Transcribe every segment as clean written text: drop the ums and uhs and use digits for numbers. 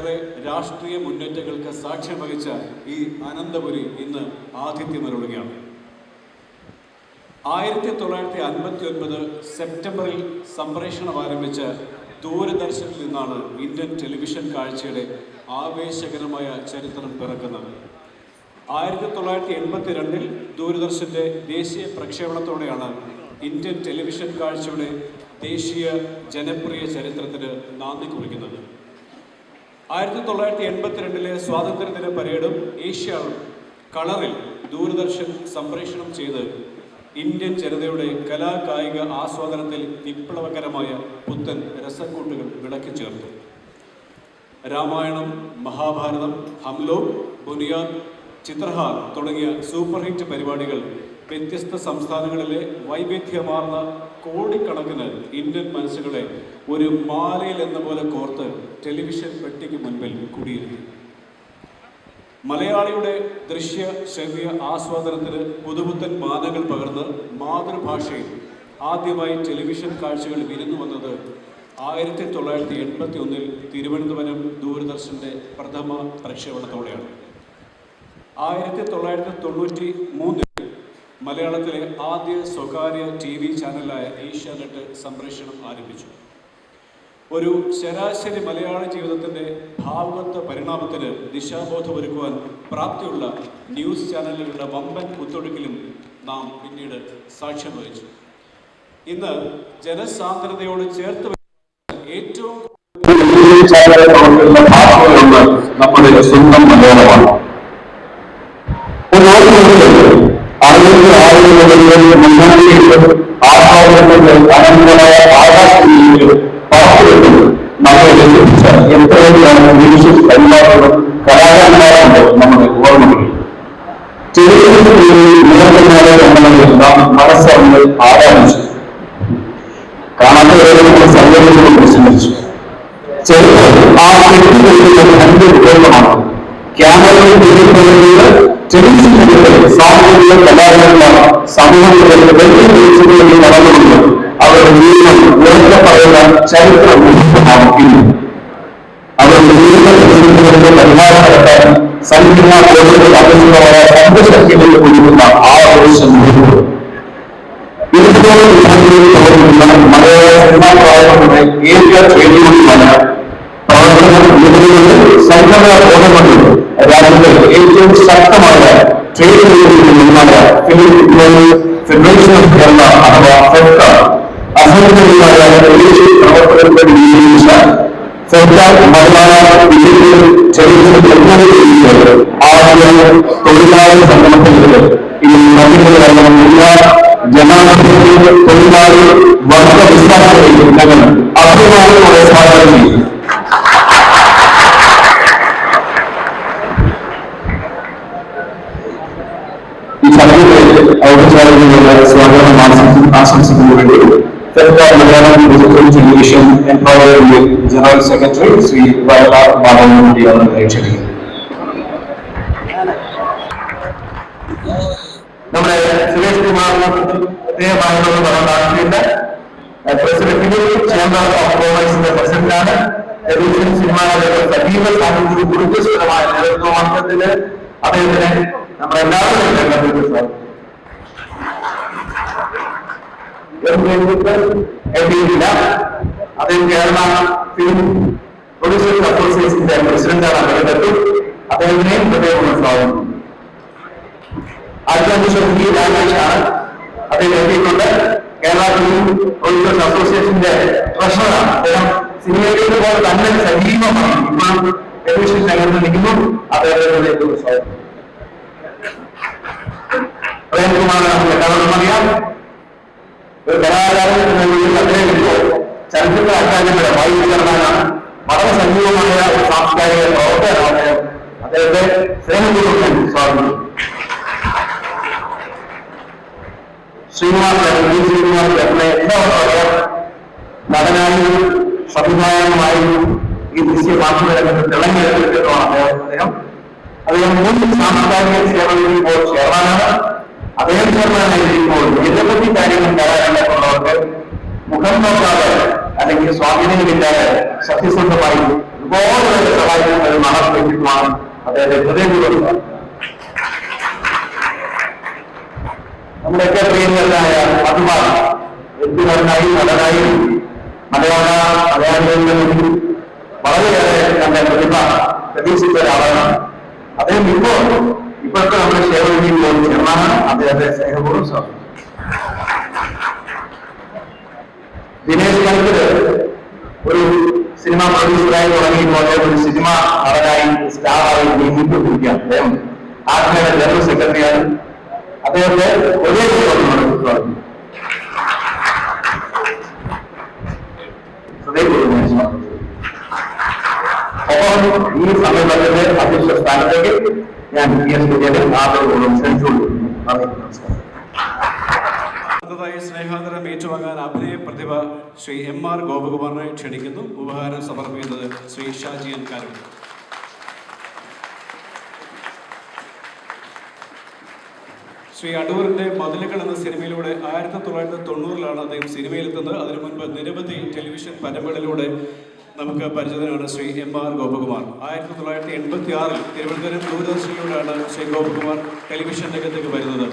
ഒട്ടേറെ രാഷ്ട്രീയ മുന്നേറ്റങ്ങൾക്ക് സാക്ഷ്യം വഹിച്ച ഈ അനന്തപുരി ഇന്ന് ആതിഥ്യമരുളുകയാണ്. 1959 സെപ്റ്റംബറിൽ സംപ്രേഷണം ആരംഭിച്ച ദൂരദർശനിൽ നിന്നാണ് ഇന്ത്യൻ ടെലിവിഷൻ കാഴ്ചയുടെ ആവേശകരമായ ചരിത്രം പിറക്കുന്നത്. 1982 ദൂരദർശൻ്റെ ദേശീയ പ്രക്ഷേപണത്തോടെയാണ് ഇന്ത്യൻ ടെലിവിഷൻ കാഴ്ചയുടെ ദേശീയ ജനപ്രിയ ചരിത്രത്തിന് നാന്ദി കുറിക്കുന്നത്. 1982 സ്വാതന്ത്ര്യദിന പരേഡും ഏഷ്യാഡും കളറിൽ ദൂരദർശൻ സംപ്രേഷണം ചെയ്ത് ഇന്ത്യൻ ജനതയുടെ കലാകായിക ആസ്വാദനത്തിൽ വിപ്ലവകരമായ പുത്തൻ രസക്കൂട്ടുകൾ വിളക്കി ചേർത്തു. രാമായണം, മഹാഭാരതം, ഹംലോഗ്, ബുനിയാദ്, ചിത്രഹാർ തുടങ്ങിയ സൂപ്പർ ഹിറ്റ് പരിപാടികൾ വ്യത്യസ്ത സംസ്ഥാനങ്ങളിലെ വൈവിധ്യമാർന്ന കോടിക്കണക്കിന് ഇന്ത്യൻ മനസ്സുകളെ ഒരു മാലയിൽ എന്ന പോലെ കോർത്ത് ടെലിവിഷൻ പെട്ടിക്ക് മുൻപിൽ കുടിയിരുത്തി. മലയാളിയുടെ ദൃശ്യ ശ്രവ്യ ആസ്വാദനത്തിന് പുതുപുത്തൻ മാനങ്ങൾ പകർന്ന് മാതൃഭാഷയിൽ ആദ്യമായി ടെലിവിഷൻ കാഴ്ചകൾ വിരുന്നു വന്നത് 1981 തിരുവനന്തപുരം ദൂരദർശൻ്റെ പ്രഥമ പ്രക്ഷേപണത്തോടെയാണ്. 1993 മലയാളത്തിലെ ആദ്യ സ്വകാര്യ TV ചാനലായ ഏഷ്യാനെറ്റ് സംപ്രേഷണം ആരംഭിച്ചു. ഒരു ശരാശരി മലയാള ജീവിതത്തിൻ്റെ ഭാവുകത്വ പരിണാമത്തിന് ദിശാബോധമൊരുക്കുവാൻ പ്രാപ്തിയുള്ള ന്യൂസ് ചാനലുകളുടെ വമ്പൻ കുത്തൊഴുക്കിലും നാം പിന്നീട് സാക്ഷ്യം വഹിച്ചു. ഇന്ന് ജനസാന്ദ്രതയോട് ചേർത്ത് ഏറ്റവും നമ്മുടെ സ്വന്തം മലയാളമാണ്. നമ്മളെ ലഭിച്ച എത്രയാണ് മ്യൂസിക് പരിപാടികളും കലാകാരന്മാരുണ്ട് നമ്മുടെ ഓർമ്മകളിൽ. നാം മനസ്സറിഞ്ഞ് ആരാധിച്ചു. കാണാത്തവരെ നമ്മൾ സൗകര്യങ്ങളും വിസ്മരിച്ചു. ആ കെട്ടിടത്തിന്റെ 2 ഉപയോഗമാണ് ക്യാമറയിൽ ടെലിവിഷനിലൂടെ സാമൂഹിക കലാകാരന്മാർ സമൂഹത്തിലെ വെല്ലുവിളികളിൽ നടന്നുകൊണ്ട് അവരുടെ ജീവിതം ഉറക്കെ പറയുന്ന ചരിത്ര മുഹൂർത്തമാണ് ഇന്ന്. അവരുടെ ജീവിതത്തിന്റെ പരിഹാരം നടത്താൻ സംഘടനാ കോടതികൾ അഭിമുഖമായ സന്ദശക്തികളിൽ കൊടുക്കുന്ന ആവേശം മുഹൂർത്തം. ഇതുപോലെ പ്രവർത്തിക്കുന്ന മലയാള സിനിമാ പ്രായങ്ങളുടെ ഏക ട്രേഡുകളുമാണ് പ്രവർത്തനം നിലവിലുള്ള സംഘടനാ കോടതികളിൽ രാജ്യത്തെ ഏറ്റവും ശക്തമായ ട്രേഡ് യൂണിയനുകളായ ഫിലിം ഫെഡറേഷൻ ഓഫ് കേരള അഥവാ ഫെഫ്ക, അസംഘടിതമായ ദേശീയ പ്രവർത്തനങ്ങളുടെ നിയമിച്ച ഫെഫ്ക മലയാള ടെലിവിഷൻ ആദ്യ തൊഴിലാളി സംഘടനകളിൽ ഇതിൽ മധ്യമുള്ള എല്ലാ ജനാധിപത്യ തൊഴിലാളി വർഗ വിശ്വാസങ്ങളെയും ഞങ്ങൾ അഭിമാനത്തോടെ സ്വാഗതം ചെയ്യും. ഈ ചടങ്ങിൽ ഔപചാരികമായ സ്വാഗതം ആശംസിക്കുന്നതിലൂടെ FEFKA Malayalam digital television empowerment general secretary Shri Vayalar ബാലമുണ്ടിയാണ് ക്ഷണിക്കുന്നത്. നമ്മുടെ സുരേഷ് കുമാറിന് പ്രത്യേകമായിട്ടുള്ള പറഞ്ഞിട്ടുണ്ട്. പ്രസിഡന്റിന്റെ ചേംബർ ഓഫ് കോമേഴ്സിന്റെ പ്രസിഡന്റാണ്. ടെലിവിഷൻ സിനിമയുടെ സജീവ സാമൂഹിക ഊർജ്ജസ്വലമായ നേതൃത്വമാർഗത്തിന് അദ്ദേഹത്തിന് നമ്മളെല്ലാവരും എത്തിയിട്ടില്ല. അദ്ദേഹം കേരള ഫിലിം പ്രൊഡ്യൂസേഴ്സ് അസോസിയേഷന്റെ പ്രസിഡന്റാണ്. അദ്ദേഹത്തിനെയും പ്രത്യേകമായി സ്വാഗതം. ആർക്കാണ് അദ്ദേഹം എത്തിയിട്ടുണ്ട്. കേരള ഫിലിം പ്രൊഡ്യൂസേഴ്സ് അസോസിയേഷന്റെ ട്രഷററാണ്. അദ്ദേഹം സിനിമയിലേക്ക് പോലെ തന്നെ സജീവമായി ഇപ്പോൾ ടെലിവിഷൻ രംഗത്ത് നിൽക്കുന്നു. അദ്ദേഹത്തെ സ്വാഗതം. പ്രേംകുമാർ നമുക്ക് എല്ലാവർക്കും അറിയാം. ഒരു കലാകാരൻ എന്ന രീതിയിൽ അദ്ദേഹം ഇപ്പോൾ ചലച്ചിത്ര അക്കാദമിയുടെ വൈസ് ചെയർമാനാണ്. വളരെ സജീവമായ ഒരു സാംസ്കാരിക പ്രവർത്തകനാണ്. അദ്ദേഹത്തെ സ്നേഹപൂർവ്വം സ്വാഗതം. ശ്രീനിവാസ് ചേട്ടനെ എല്ലാവർക്കും അറിയാം. നടനായും സംവിധായകനുമായും ഈ ദൃശ്യ മാധ്യമ രംഗത്ത് തിളങ്ങിയ വ്യക്തിത്വമാണ് അദ്ദേഹം. അദ്ദേഹം 3 സാംസ്കാരിക സേവനങ്ങളിൽ ഇപ്പോൾ ചെയർമാനാണ്. അദ്ദേഹം ചെയർമാനായിരിക്കുമ്പോൾ നിരവധി കാര്യങ്ങൾ കലാകാരന്മാർക്ക് മുഖം നോക്കാതെ അല്ലെങ്കിൽ സ്വാധീനങ്ങളില്ലാതെ സത്യസന്ധമായി ഇപ്പോൾ സഹായിക്കുന്ന ഒരു മഹത് വ്യക്തിത്വമാണ് അദ്ദേഹത്തെ ഹൃദയപൂർവ്വം നമ്മുടെയൊക്കെ പ്രിയങ്കരനായ അതുമാണ് വ്യക്തിപരനായി നടനായി മലയാളികളിൽ നിന്നും വളരെയേറെ തന്റെ പ്രതിഭ പ്രതീക്ഷിച്ച ഒരാളാണ് അദ്ദേഹം. ഇപ്പോഴത്തെ നമ്മുടെ ക്ഷേമനിധിയിൽ പോലും ചേർന്നാണ് അദ്ദേഹത്തെ സ്നേഹപൂർവ്വം സ്വാഗതം. ദിനേശ് കൽക്കര് ഒരു സിനിമ പ്രൊഡ്യൂസറായി തുടങ്ങിയപ്പോൾ ഒരു സിനിമ നടനായി സ്റ്റാറായി നീങ്ങിക്കൊണ്ടിരിക്കുകയാണ്. അദ്ദേഹം ആത്മയുടെ ജനറൽ സെക്രട്ടറിയാണ്. അദ്ദേഹത്തെ ഒരേ ഹൃദയപൂർവ്വം ഒപ്പം ഈ സമ്മേളനത്തിന്റെ അധ്യക്ഷ സ്ഥാനത്തേക്ക് ഞാൻ PS വിജയൻ ആദരപൂർവ്വം ക്ഷണിച്ചുകൊണ്ടിരിക്കുന്നു. നന്ദി, നമസ്കാരം. അടുത്തതായി സ്നേഹാദരം ഏറ്റുവാങ്ങാൻ അഭിനയ പ്രതിഭ ശ്രീ MR ഗോപകുമാറിനെ ക്ഷണിക്കുന്നു. ഉപഹാരം സമർപ്പിക്കുന്നത് ശ്രീ ഷാജി N. കാരൂർ. ശ്രീ അടൂരിന്റെ മതിലുകൾ എന്ന സിനിമയിലൂടെ 1990-ലാണ് അദ്ദേഹം സിനിമയിലെത്തുന്നത്. അതിനു മുൻപ് നിരവധി ടെലിവിഷൻ പരമ്പരകളിലൂടെ നമുക്ക് പരിചിതനാണ് ശ്രീ MR ഗോപകുമാർ. 1986-ൽ തിരുവനന്തപുരം ദൂരദർശനിലൂടെയാണ് ശ്രീ ഗോപകുമാർ ടെലിവിഷൻ രംഗത്തേക്ക് വരുന്നത്.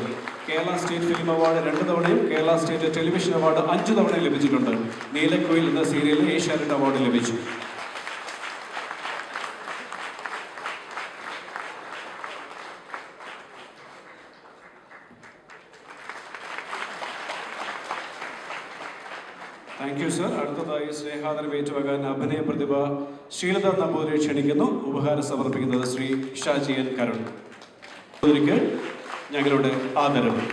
കേരള സ്റ്റേറ്റ് ഫിലിം അവാർഡ് 2 തവണയും കേരള സ്റ്റേറ്റ് ടെലിവിഷൻ അവാർഡ് 5 തവണയും ലഭിച്ചിട്ടുണ്ട്. നീലക്കുയിൽ എന്ന സീരിയലിൽ ഏഷ്യാനെറ്റ് അവാർഡ് ലഭിച്ചു. Thank you sir. അടുത്തതായി സ്നേഹാദരം ഏറ്റുവാങ്ങാൻ അഭിനയ പ്രതിഭ ശ്രീലത നമ്പൂതിരെ ക്ഷണിക്കുന്നു. ഉപഹാരം സമർപ്പിക്കുന്നത് ശ്രീ ഷാജി N. കാരൂർ. ഞങ്ങളുടെ ആദരവ്.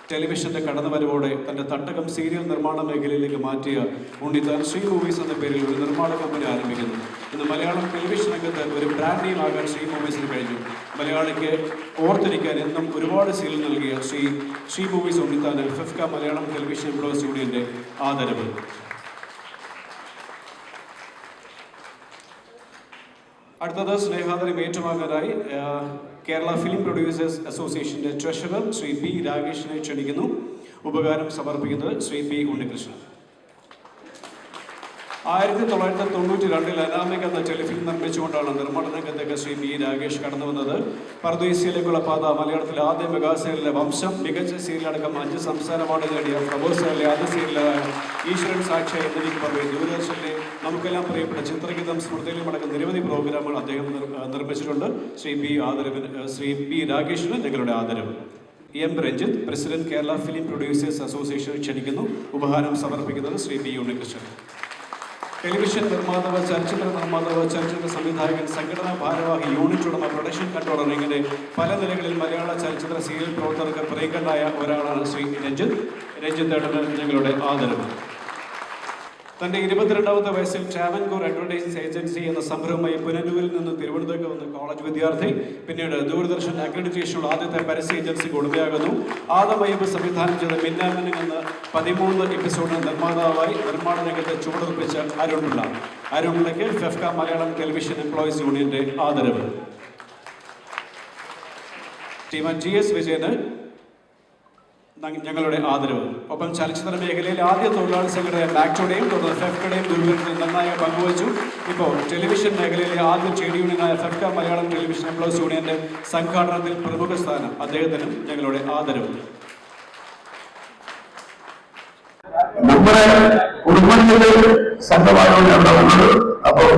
ടെലിവിഷന്റെ കടന്നുവരവോടെ തന്റെ തട്ടകം സീരിയൽ നിർമ്മാണ മേഖലയിലേക്ക് മാറ്റിയ ഉണ്ണിത്താൻ ശ്രീ മൂവീസ് എന്ന പേരിൽ ഒരു നിർമ്മാണ കമ്പനി ആരംഭിക്കുന്നു. ഇന്ന് മലയാളം ടെലിവിഷൻ രംഗത്ത് ഒരു ബ്രാൻഡ് നെയിം ആകാൻ ശ്രീ മൂവീസിന് കഴിഞ്ഞു. മലയാളിക്ക് ഓർത്തിരിക്കാൻ എന്നും ഒരുപാട് സീൽ നൽകിയ ശ്രീ മൂവീസ് ഉണ്ണിത്താന് ഫിഫ്ക മലയാളം ടെലിവിഷൻ എംപ്ലോയീസ് യൂണിയന്റെ ആദരവ്. അടുത്തത് സ്നേഹാദരം ഏറ്റുവാങ്ങാനായി കേരള ഫിലിം പ്രൊഡ്യൂസേഴ്സ് അസോസിയേഷന്റെ ട്രഷറർ ശ്രീ P. രാകേഷിനെ ക്ഷണിക്കുന്നു. ഉപകാരം സമർപ്പിക്കുന്നത് ശ്രീ P. ഉണ്ണികൃഷ്ണൻ. 1992-ൽ അനാമിക എന്ന ടെലിഫിലിം നിർമ്മിച്ചുകൊണ്ടാണ് നിർമ്മാണ രംഗത്തേക്ക് ശ്രീ P. രാകേഷ് കടന്നു വന്നത്. പർദീസിയിലേക്കുള്ള പാത, മലയാളത്തിലെ ആദ്യ മെഗാ സീരിയലിലെ വംശം, മികച്ച സീരിയലടക്കം 5 സംസ്ഥാന അവാർഡ് നേടിയ ഫ്ലവേഴ്സിലെ ആദ്യ സീരിയലായ ഈശ്വരൻ സാക്ഷി എന്നിവയ്ക്ക് പുറമെ ദൂരദർശനിലെ നമുക്കെല്ലാം പ്രിയപ്പെട്ട ചിത്രഗീതം, സ്മൃതിയിലും അടക്കം നിരവധി പ്രോഗ്രാമുകൾ അദ്ദേഹം നിർമ്മിച്ചിട്ടുണ്ട്. ശ്രീ P. രാകേഷിന് ഞങ്ങളുടെ ആദരവ്. M. Ranjith, president Kerala film producers association ക്ഷണിക്കുന്നു. ഉപഹാരം സമർപ്പിക്കുന്നത് ശ്രീ P. ഉണ്ണികൃഷ്ണൻ. ടെലിവിഷൻ നിർമ്മാതാവ്, ചലച്ചിത്ര നിർമ്മാതാവ്, ചലച്ചിത്ര സംവിധായകൻ, സംഘടനാ ഭാരവാഹി, യൂണിറ്റ് ഉടമ, പ്രൊഡക്ഷൻ കൺട്രോളർ, ഇങ്ങനെ പല നിലകളിൽ മലയാള ചലച്ചിത്ര സീരിയൽ പ്രവർത്തകർക്ക് പ്രിയങ്കരനായ ഒരാളാണ് ശ്രീ രഞ്ജിത്ത്. ഞങ്ങളുടെ ആദരവ്. തന്റെ 22ാമത്തെ വയസ്സിൽ ട്രാവൻകൂർ അഡ്വർടൈസിംഗ് ഏജൻസി എന്ന സംരംഭമായി പുനലൂരിൽ നിന്ന് തിരുവനന്തപുരത്ത് വന്ന കോളേജ് വിദ്യാർത്ഥി, പിന്നീട് ദൂരദർശൻ അക്രഡിറ്റേഷനുള്ള ആദ്യത്തെ പരസ്യ ഏജൻസിക്ക് ഉടമയാകുന്നു. ആദം അയ്യബ് സംവിധാനം ചെയ്ത മിന്നാമിനിങ് എന്ന 13 എപ്പിസോഡിന് നിർമ്മാതാവായി നിർമ്മാണ രംഗത്തെ ചുവടുറപ്പിച്ച അരുൺപിള്ളയ്ക്ക് ഫിഫ്ക മലയാളം ടെലിവിഷൻ എംപ്ലോയീസ് യൂണിയന്റെ ആദരവ്. ശ്രീമാൻ GS വിജയന് ഞങ്ങളുടെ ആദരവ്. ഒപ്പം ചലച്ചിത്ര മേഖലയിൽ ആദ്യ തൊഴിലാളി സംഘടന മാക്ടോടെയും തുടർന്ന് ഫെഫ്കയുടെയും ദുർബലത്തിൽ നന്നായി പങ്കുവച്ചു. ഇപ്പോൾ ടെലിവിഷൻ മേഖലയിലെ ആദ്യ ട്രേഡ് യൂണിയനായ ഫെഫ്ക മലയാളം ടെലിവിഷൻ എംപ്ലോയീസ് യൂണിയന്റെ സംഘാടനത്തിൽ പ്രമുഖ സ്ഥാനം. അദ്ദേഹത്തിനും ഞങ്ങളുടെ ആദരവ്. നമ്മുടെ കുടുംബത്തിന്റെ സംഘമാണ് അവിടെ വന്നത്. അപ്പോൾ